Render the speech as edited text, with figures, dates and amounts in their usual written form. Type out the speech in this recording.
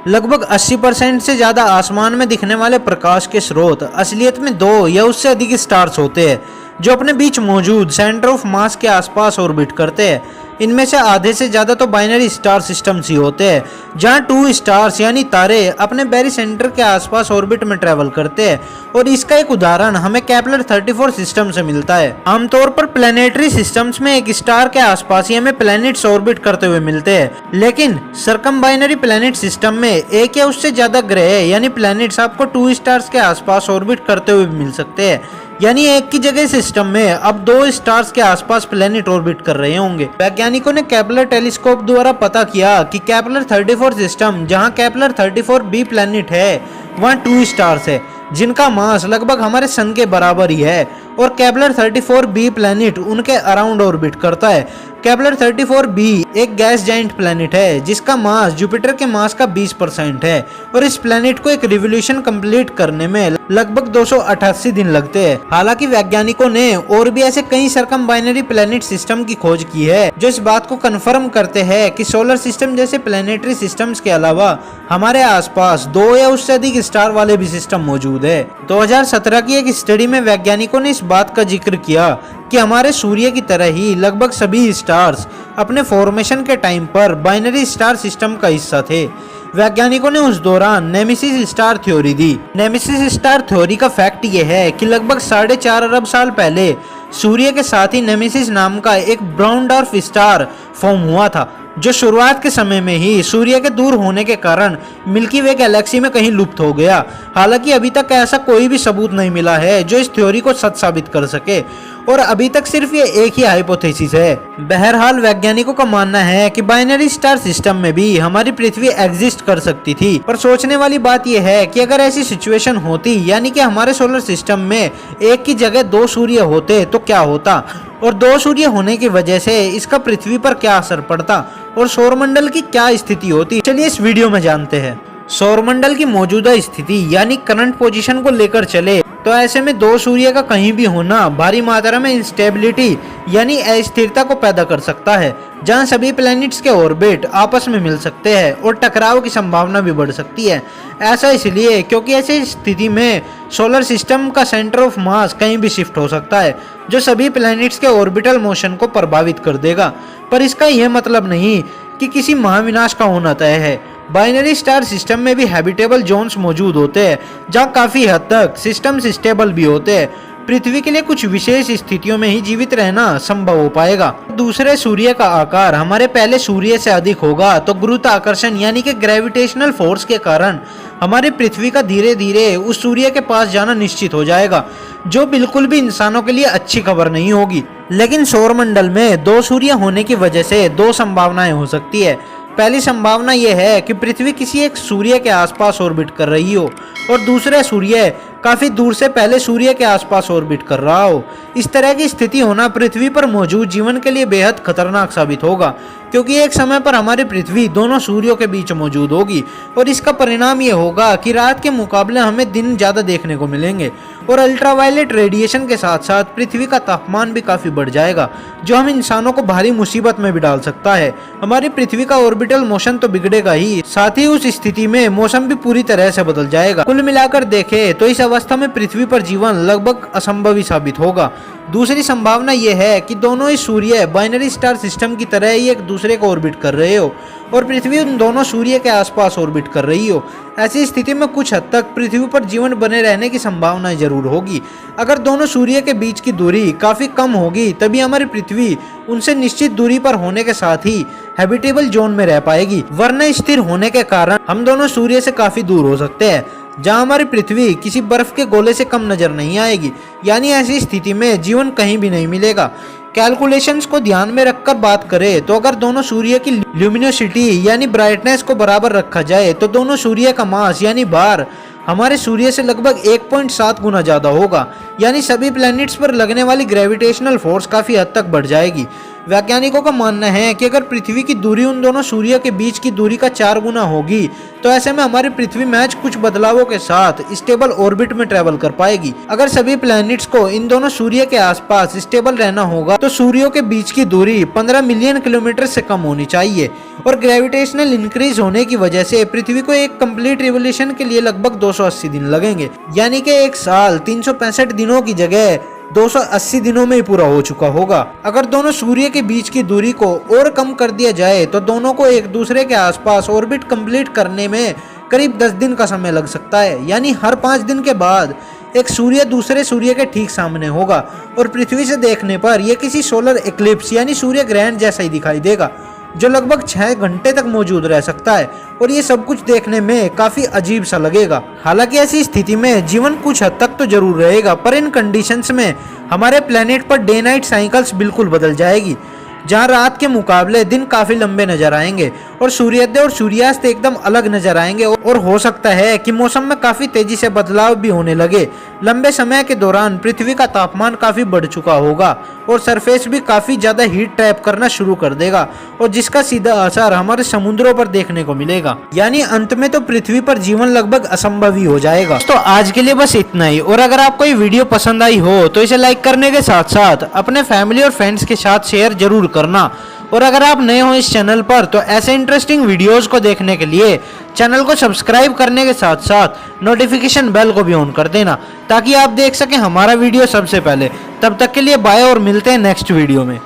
लगभग 80% से ज्यादा आसमान में दिखने वाले प्रकाश के स्रोत असलियत में 2 या उससे अधिक स्टार्स होते हैं जो अपने बीच मौजूद सेंटर ऑफ मास के आसपास ऑर्बिट करते हैं। इनमें से आधे से ज्यादा तो बाइनरी स्टार सिस्टम्स ही होते हैं जहां 2 स्टार्स यानी तारे अपने बैरी सेंटर के आसपास ऑर्बिट में ट्रेवल करते हैं, और इसका एक उदाहरण हमें केपलर 34 सिस्टम से मिलता है। आमतौर पर प्लेनेटरी सिस्टम्स में एक स्टार के आसपास ही हमें प्लैनेट्स ऑर्बिट करते हुए मिलते हैं, लेकिन सर्कम बाइनरी प्लैनेट सिस्टम में एक या उससे ज्यादा ग्रह यानी प्लैनेट्स आपको 2 स्टार्स के आसपास ऑर्बिट करते हुए मिल सकते हैं। यानी एक की जगह सिस्टम में अब 2 स्टार्स के आसपास प्लैनेट ऑर्बिट कर रहे होंगे। वैज्ञानिकों ने केपलर टेलीस्कोप द्वारा पता किया कि केपलर 34 सिस्टम जहां केपलर 34b प्लैनेट है वहां 2 स्टार्स है जिनका मास लगभग हमारे सन के बराबर ही है, और केपलर 34b प्लैनेट उनके अराउंड ऑर्बिट करता है। केपलर 34b एक गैस जाइंट प्लैनेट है जिसका मास जुपिटर के मास का 20% है, और इस प्लैनेट को एक रिवोल्यूशन कंप्लीट करने में लगभग 288 दिन लगते हैं। हालांकि वैज्ञानिकों ने और भी ऐसे कई सर्कम बाइनरी प्लैनेट सिस्टम की खोज की है जो इस बात को कंफर्म करते हैं कि सोलर सिस्टम जैसे प्लैनेटरी सिस्टम्स के अलावा हमारे आसपास 2 या उससे अधिक स्टार वाले भी सिस्टम मौजूद है। 2017 की एक स्टडी में वैज्ञानिकों ने इस बात का जिक्र किया कि हमारे सूर्य की तरह ही लगभग सभी स्टार्स अपने फॉर्मेशन के टाइम पर बाइनरी स्टार सिस्टम का हिस्सा थे। वैज्ञानिकों ने उस दौरान नेमेसिस स्टार थ्योरी दी। नेमेसिस स्टार थ्योरी का फैक्ट ये है कि लगभग 4.5 अरब साल पहले सूर्य के साथ ही नेमेसिस नाम का एक ब्राउन डॉर्फ स्टार फॉर्म हुआ था जो शुरुआत के समय में ही सूर्य के दूर होने के कारण मिल्की वे गैलेक्सी में कहीं लुप्त हो गया। हालांकि अभी तक ऐसा कोई भी सबूत नहीं मिला है जो इस थ्योरी को सच साबित कर सके, और अभी तक सिर्फ ये एक ही हाइपोथेसिस है। बहरहाल वैज्ञानिकों का मानना है कि बाइनरी स्टार सिस्टम में भी हमारी पृथ्वी एग्जिस्ट कर सकती थी, पर सोचने वाली बात यह है कि अगर ऐसी सिचुएशन होती यानी कि हमारे सोलर सिस्टम में एक की जगह 2 सूर्य होते तो क्या होता, और 2 सूर्य होने की वजह से इसका पृथ्वी पर क्या असर पड़ता और सौरमंडल की क्या स्थिति होती। चलिए इस वीडियो में जानते हैं। सौरमंडल की मौजूदा स्थिति यानी करंट पोजीशन को लेकर चले तो ऐसे में 2 सूर्य का कहीं भी होना भारी मात्रा में इंस्टेबिलिटी यानी अस्थिरता को पैदा कर सकता है, जहां सभी प्लैनेट्स के ऑर्बिट आपस में मिल सकते हैं और टकराव की संभावना भी बढ़ सकती है। ऐसा इसलिए क्योंकि ऐसी स्थिति में सोलर सिस्टम का सेंटर ऑफ मास कहीं भी शिफ्ट हो सकता है जो सभी प्लैनेट्स के ऑर्बिटल मोशन को प्रभावित कर देगा। पर इसका यह मतलब नहीं कि किसी महाविनाश का होना तय है। बाइनरी स्टार सिस्टम में भी हैबिटेबल जोन्स मौजूद होते हैं जहां काफी हद तक सिस्टम स्टेबल भी होते हैं। पृथ्वी के लिए कुछ विशेष स्थितियों में ही जीवित रहना संभव हो पाएगा। दूसरे सूर्य का आकार हमारे पहले सूर्य से अधिक होगा तो गुरुत्वाकर्षण यानी कि ग्रेविटेशनल फोर्स के कारण हमारी पृथ्वी का धीरे धीरे उस सूर्य के पास जाना निश्चित हो जाएगा, जो बिल्कुल भी इंसानों के लिए अच्छी खबर नहीं होगी। लेकिन सौरमंडल में 2 सूर्य होने की वजह से 2 संभावनाएं हो सकती है। पहली संभावना यह है कि पृथ्वी किसी एक सूर्य के आसपास ऑर्बिट कर रही हो और दूसरा सूर्य काफी दूर से पहले सूर्य के आसपास ऑर्बिट कर रहा हो। इस तरह की स्थिति होना पृथ्वी पर मौजूद जीवन के लिए बेहद खतरनाक साबित होगा, क्योंकि एक समय पर हमारी पृथ्वी दोनों सूर्यों के बीच मौजूद होगी, और इसका परिणाम ये होगा कि रात के मुकाबले हमें दिन ज्यादा देखने को मिलेंगे, और अल्ट्रावायलेट रेडिएशन के साथ साथ पृथ्वी का तापमान भी काफी बढ़ जाएगा, जो हम इंसानों को भारी मुसीबत में भी डाल सकता है। हमारी पृथ्वी का ऑर्बिटल मोशन तो बिगड़ेगा ही, साथ ही उस स्थिति में मौसम भी पूरी तरह से बदल जाएगा। कुल मिलाकर देखें तो इस अवस्था में पृथ्वी पर जीवन लगभग असंभव ही साबित होगा। दूसरी संभावना यह है कि दोनों ही सूर्य बाइनरी स्टार सिस्टम की तरह ही एक दूसरे को ऑर्बिट कर रहे हो और पृथ्वी उन दोनों सूर्य के आसपास ऑर्बिट कर रही हो। ऐसी स्थिति में कुछ हद तक पृथ्वी पर जीवन बने रहने की संभावना जरूर होगी। अगर दोनों सूर्य के बीच की दूरी काफी कम होगी तभी हमारी पृथ्वी उनसे निश्चित दूरी पर होने के साथ ही हैबिटेबल जोन में रह पाएगी, वरना स्थिर होने के कारण हम दोनों सूर्य से काफी दूर हो सकते हैं, जहां हमारी पृथ्वी किसी बर्फ के गोले से कम नजर नहीं आएगी। यानी ऐसी स्थिति में जीवन कहीं भी नहीं मिलेगा। कैलकुलेशंस को ध्यान में रखकर बात करें तो अगर दोनों सूर्य की ल्यूमिनोसिटी यानी ब्राइटनेस को बराबर रखा जाए तो दोनों सूर्य का मास यानी भार हमारे सूर्य से लगभग 1.7 गुना ज्यादा होगा। यानी सभी प्लैनेट्स पर लगने वाली ग्रेविटेशनल फोर्स काफी हद तक बढ़ जाएगी। वैज्ञानिकों का मानना है कि अगर पृथ्वी की दूरी उन दोनों सूर्यों के बीच की दूरी का 4 गुना होगी तो ऐसे में हमारी पृथ्वी महज कुछ बदलावों के साथ स्टेबल ऑर्बिट में ट्रेवल कर पाएगी। अगर सभी प्लैनेट्स को इन दोनों सूर्य के आसपास स्टेबल रहना होगा तो सूर्यों के बीच की दूरी 15 मिलियन किलोमीटर से कम होनी चाहिए और ग्रेविटेशनल इंक्रीज होने की वजह से पृथ्वी को एक कंप्लीट रिवोल्यूशन के लिए लगभग 280 दिन लगेंगे, यानी कि एक साल 365 दिनों की जगह 280 दिनों में ही पूरा हो चुका होगा। अगर दोनों सूर्य के बीच की दूरी को और कम कर दिया जाए तो दोनों को एक दूसरे के आसपास ऑर्बिट कंप्लीट करने में करीब 10 दिन का समय लग सकता है, यानी हर 5 दिन के बाद एक सूर्य दूसरे सूर्य के ठीक सामने होगा और पृथ्वी से देखने पर यह किसी सोलर इक्लिप्स यानी सूर्य ग्रहण जैसा ही दिखाई देगा जो लगभग 6 घंटे तक मौजूद रह सकता है और ये सब कुछ देखने में काफी अजीब सा लगेगा। हालांकि ऐसी स्थिति में जीवन कुछ हद तक तो जरूर रहेगा, पर इन कंडीशंस में हमारे planet per day night cycles बिल्कुल बदल जाएगी, जहां रात के मुकाबले दिन काफी लंबे नजर आएंगे और सूर्योदय और सूर्यास्त एकदम अलग नजर आएंगे और हो सकता है कि मौसम में काफी तेजी से बदलाव भी होने लगे। लंबे समय के दौरान पृथ्वी का तापमान काफी बढ़ चुका होगा और सरफेस भी काफी ज्यादा हीट ट्रैप करना शुरू कर देगा और जिसका सीधा असर हमारे समुद्रों पर देखने को मिलेगा, यानी अंत में तो पृथ्वी पर जीवन लगभग असंभव ही हो जाएगा। तो आज के लिए बस इतना ही, और अगर आपको ये वीडियो पसंद आई हो तो इसे लाइक करने के साथ साथ अपने फैमिली और फ्रेंड्स के साथ शेयर जरूर करना। और अगर आप नए हो इस चैनल पर तो ऐसे इंटरेस्टिंग वीडियोस को देखने के लिए चैनल को सब्सक्राइब करने के साथ साथ नोटिफिकेशन बेल को भी ऑन कर देना ताकि आप देख सकें हमारा वीडियो सबसे पहले। तब तक के लिए बाय और मिलते हैं नेक्स्ट वीडियो में।